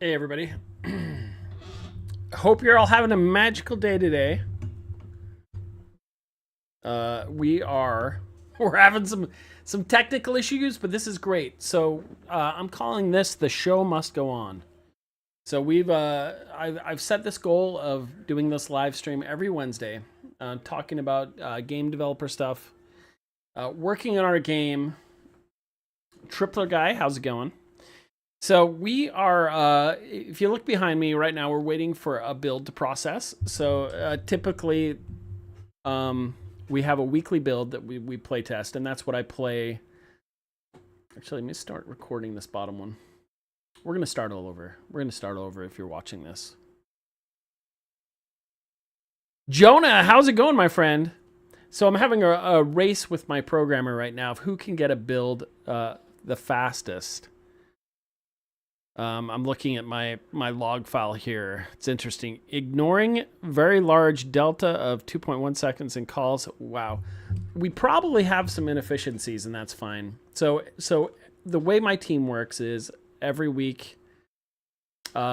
Hey everybody. Hope you're all having a magical day today. We are we're having some technical issues, but this is great. So I'm calling this the show must go on. So I've set this goal of doing this live stream every Wednesday, talking about game developer stuff, working on our game. Tripler guy, how's it going? So we are, if you look behind me right now, we're waiting for a build to process. So typically, we have a weekly build that we play test, and that's what I play. Actually, let me start recording this bottom one. We're going to start all over. We're going to start all over if you're watching this. Jonah, how's it going, my friend? So I'm having a race with my programmer right now of who can get a build the fastest. I'm looking at my log file here. It's interesting. Ignoring very large delta of 2.1 seconds in calls. Wow. We probably have some inefficiencies, and that's fine. So the way my team works is every week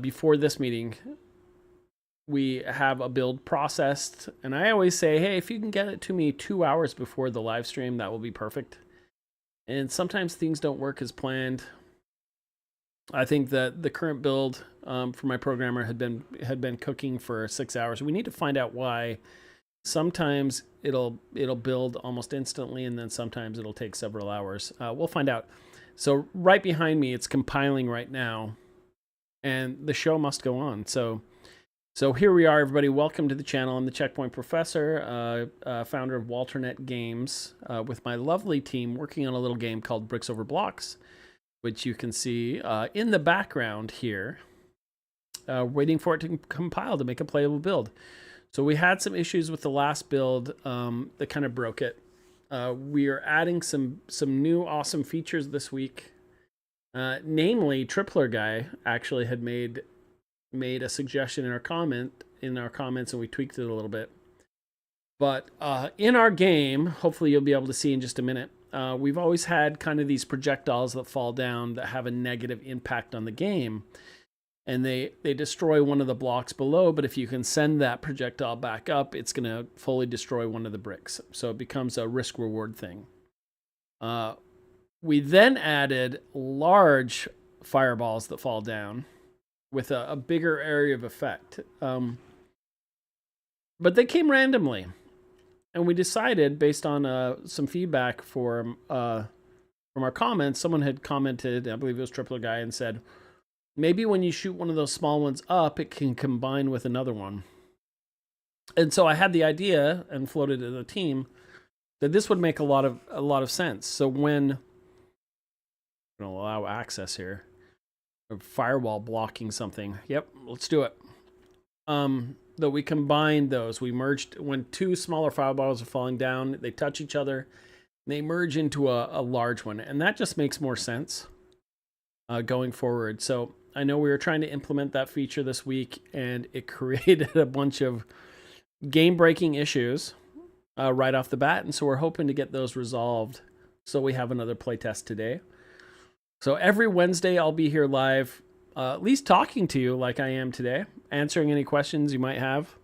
before this meeting, we have a build processed. And I always say, hey, if you can get it to me 2 hours before the live stream, that will be perfect. And sometimes things don't work as planned. I think that the current build for my programmer had been cooking for 6 hours. We need to find out why. Sometimes it'll build almost instantly, and then sometimes it'll take several hours. We'll find out. So right behind me, it's compiling right now, and the show must go on. So here we are, everybody. Welcome to the channel. I'm the Checkpoint Professor, founder of WalterNet Games, with my lovely team working on a little game called Bricks Over Blocks, which you can see in the background here, waiting for it to compile to make a playable build. So we had some issues with the last build that kind of broke it. We are adding some new awesome features this week. Namely, Tripler guy actually had made a suggestion in our comments, and we tweaked it a little bit. But in our game, hopefully you'll be able to see in just a minute, we've always had kind of these projectiles that fall down that have a negative impact on the game. And they destroy one of the blocks below, but if you can send that projectile back up, it's going to fully destroy one of the bricks. So it becomes a risk-reward thing. We then added large fireballs that fall down with a bigger area of effect. But they came randomly. And we decided, based on some feedback from our comments, someone had commented, I believe it was Tripler Guy, and said, maybe when you shoot one of those small ones up, it can combine with another one. And so I had the idea and floated to the team that this would make a lot of sense. So when I'm going to allow access here, a firewall blocking something. Yep, let's do it. That we combined those. We merged when two smaller fireballs are falling down, they touch each other, and they merge into a large one. And that just makes more sense going forward. So I know we were trying to implement that feature this week, and it created a bunch of game-breaking issues right off the bat. And so we're hoping to get those resolved so we have another playtest today. So every Wednesday I'll be here live, at least talking to you like I am today, answering any questions you might have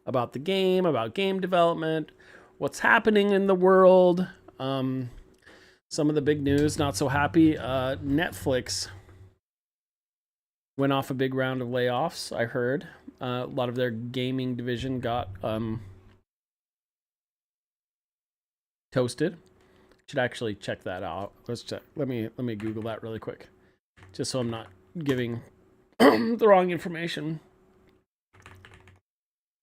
about the game, about game development, what's happening in the world, some of the big news, not so happy. Netflix went off a big round of layoffs, I heard. A lot of their gaming division got toasted. Should actually check that out. Let's check. Let me Google that really quick, just so I'm not giving the wrong information.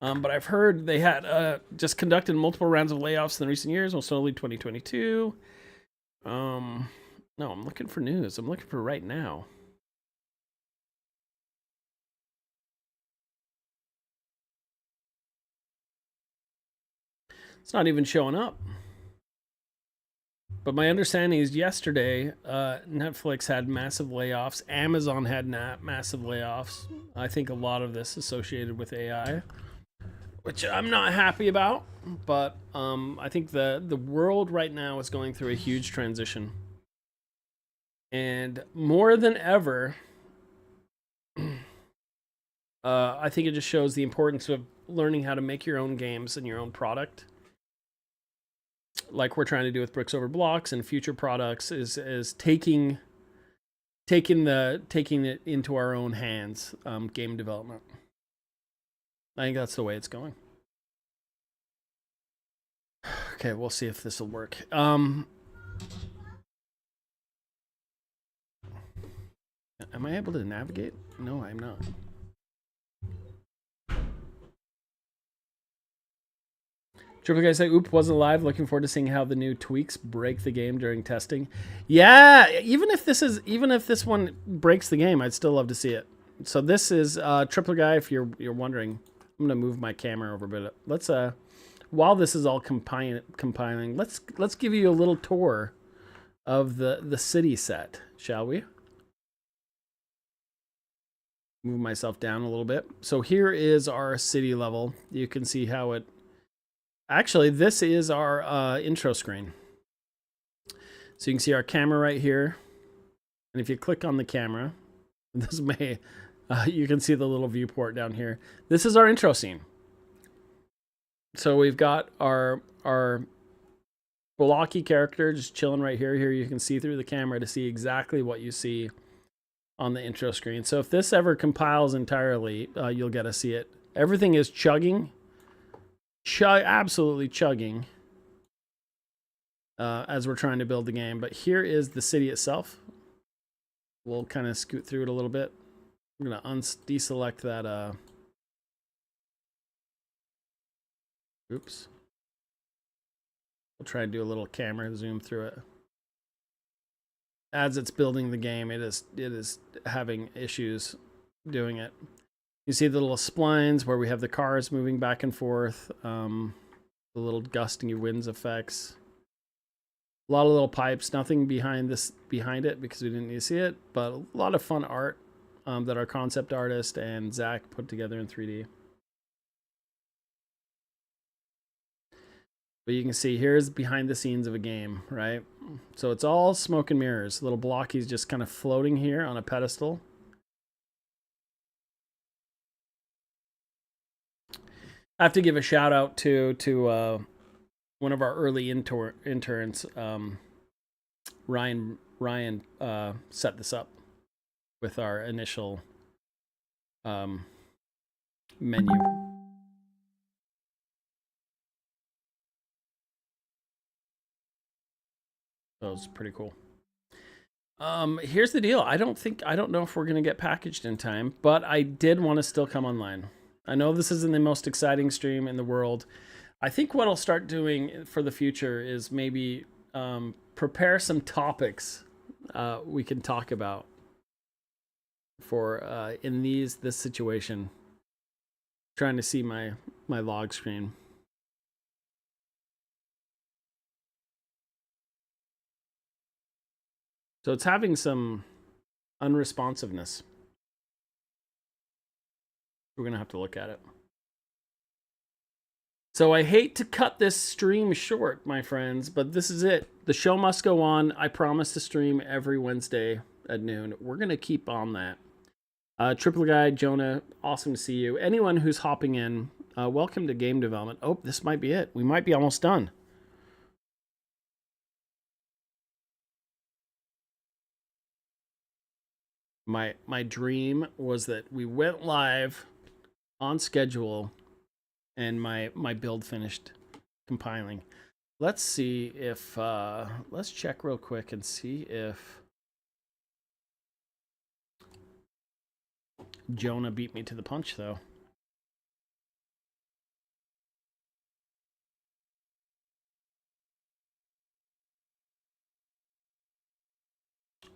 But I've heard they had just conducted multiple rounds of layoffs in the recent years, most notably 2022. No, I'm looking for news. I'm looking for right now. It's not even showing up. But my understanding is yesterday, Netflix had massive layoffs. Amazon had massive layoffs. I think a lot of this associated with AI, which I'm not happy about. But I think the world right now is going through a huge transition. And more than ever, I think it just shows the importance of learning how to make your own games and your own product, like we're trying to do with Bricks Over Blocks and future products. Is taking it into our own hands. Game development. I think that's the way it's going. Okay, we'll see if this will work. Am I able to navigate? No, I'm not. Triple guy say, "Oop, wasn't live. Looking forward to seeing how the new tweaks break the game during testing." Yeah, even if this one breaks the game, I'd still love to see it. So this is Triple guy. If you're wondering, I'm gonna move my camera over a bit. Let's while this is all compiling, let's give you a little tour of the city set, shall we? Move myself down a little bit. So here is our city level. You can see how it. Actually, this is our intro screen. So you can see our camera right here. And if you click on the camera, this may, you can see the little viewport down here. This is our intro scene. So we've got our blocky character just chilling right here. Here you can see through the camera to see exactly what you see on the intro screen. So if this ever compiles entirely, you'll get to see it. Everything is chugging. Absolutely chugging as we're trying to build the game. But here is the city itself. We'll kind of scoot through it a little bit. I'm going to deselect that. Oops. We'll try and do a little camera zoom through it. As it's building the game, it is having issues doing it. You see the little splines where we have the cars moving back and forth, the little gusting winds effects, a lot of little pipes, nothing behind it because we didn't need to see it, but a lot of fun art that our concept artist and Zach put together in 3D. But you can see here's behind the scenes of a game, right? So it's all smoke and mirrors. Little blockies just kind of floating here on a pedestal. I have to give a shout out to one of our early interns, Ryan. Ryan set this up with our initial menu. That was pretty cool. Here's the deal. I don't know if we're gonna get packaged in time, but I did want to still come online. I know this isn't the most exciting stream in the world. I think what I'll start doing for the future is maybe prepare some topics we can talk about for in this situation. Trying to see my log screen. So it's having some unresponsiveness. We're going to have to look at it. So I hate to cut this stream short, my friends, but this is it. The show must go on. I promise to stream every Wednesday at noon. We're going to keep on that. Triple Guy, Jonah, awesome to see you. Anyone who's hopping in, welcome to game development. Oh, this might be it. We might be almost done. My dream was that we went live on schedule and my build finished compiling. Let's see if let's check real quick and see if Jonah beat me to the punch though.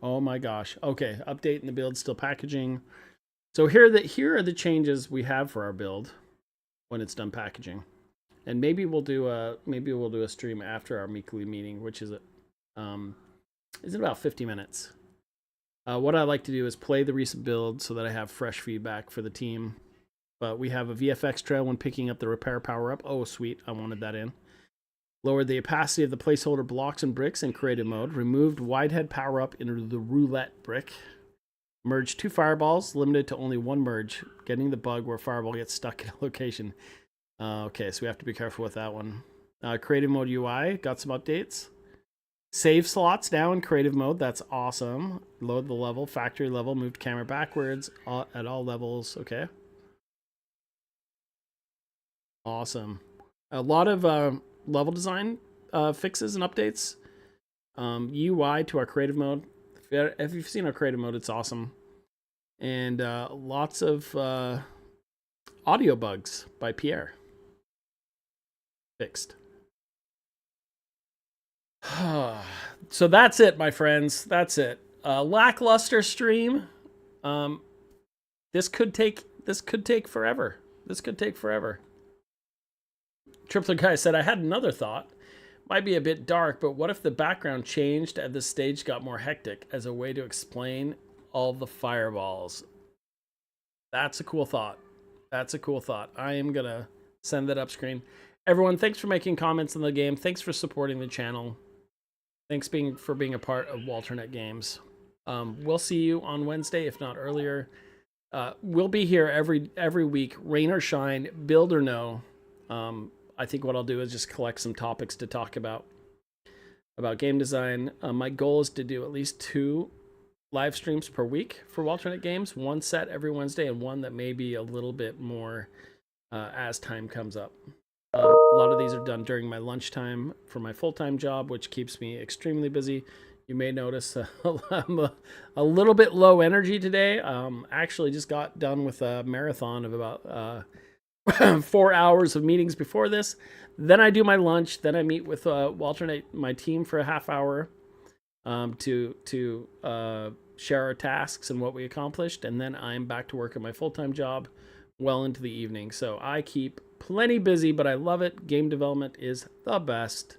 Oh my gosh. Okay, updating the build, still packaging. So here are the changes we have for our build when it's done packaging. And maybe we'll do a stream after our weekly meeting, which is about 50 minutes. What I like to do is play the recent build so that I have fresh feedback for the team. But we have a VFX trail when picking up the repair power up. Oh, sweet. I wanted that in. Lowered the opacity of the placeholder blocks and bricks in creative mode. Removed wide head power up into the roulette brick. Merge 2 fireballs, limited to only 1 merge. Getting the bug where fireball gets stuck in a location. Okay, so we have to be careful with that one. Creative mode UI, got some updates. Save slots now in creative mode, that's awesome. Load the level, factory level, moved camera backwards at all levels, okay. Awesome. A lot of level design fixes and updates. UI to our creative mode. If you've seen our creative mode, it's awesome. And lots of audio bugs by Pierre. Fixed. So that's it, my friends. That's it. Lackluster stream. This could take forever. This could take forever. Triplet Guy said, I had another thought. Might be a bit dark, but what if the background changed and the stage got more hectic as a way to explain all the fireballs? That's a cool thought. That's a cool thought. I am going to send that up screen. Everyone, thanks for making comments on the game. Thanks for supporting the channel. Thanks for being a part of WalterNet Games. We'll see you on Wednesday, if not earlier. We'll be here every week, rain or shine, build or no. I think what I'll do is just collect some topics to talk about game design. My goal is to do at least 2 live streams per week for WalterNet Games. 1 set every Wednesday and 1 that may be a little bit more as time comes up. A lot of these are done during my lunchtime for my full-time job, which keeps me extremely busy. You may notice I'm a little bit low energy today. Actually just got done with a marathon of about 4 hours of meetings before this. Then I do my lunch. Then I meet with WalterNet, my team, for a half hour to share our tasks and what we accomplished. And then I'm back to work at my full-time job well into the evening. So I keep plenty busy, but I love it. Game development is the best.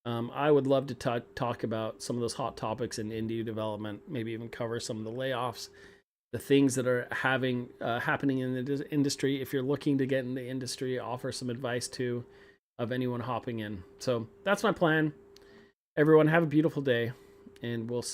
I would love to talk about some of those hot topics in indie development, maybe even cover some of the layoffs, the things that are happening in the industry. If you're looking to get in the industry, offer some advice of anyone hopping in. So that's my plan. Everyone have a beautiful day, and we'll see.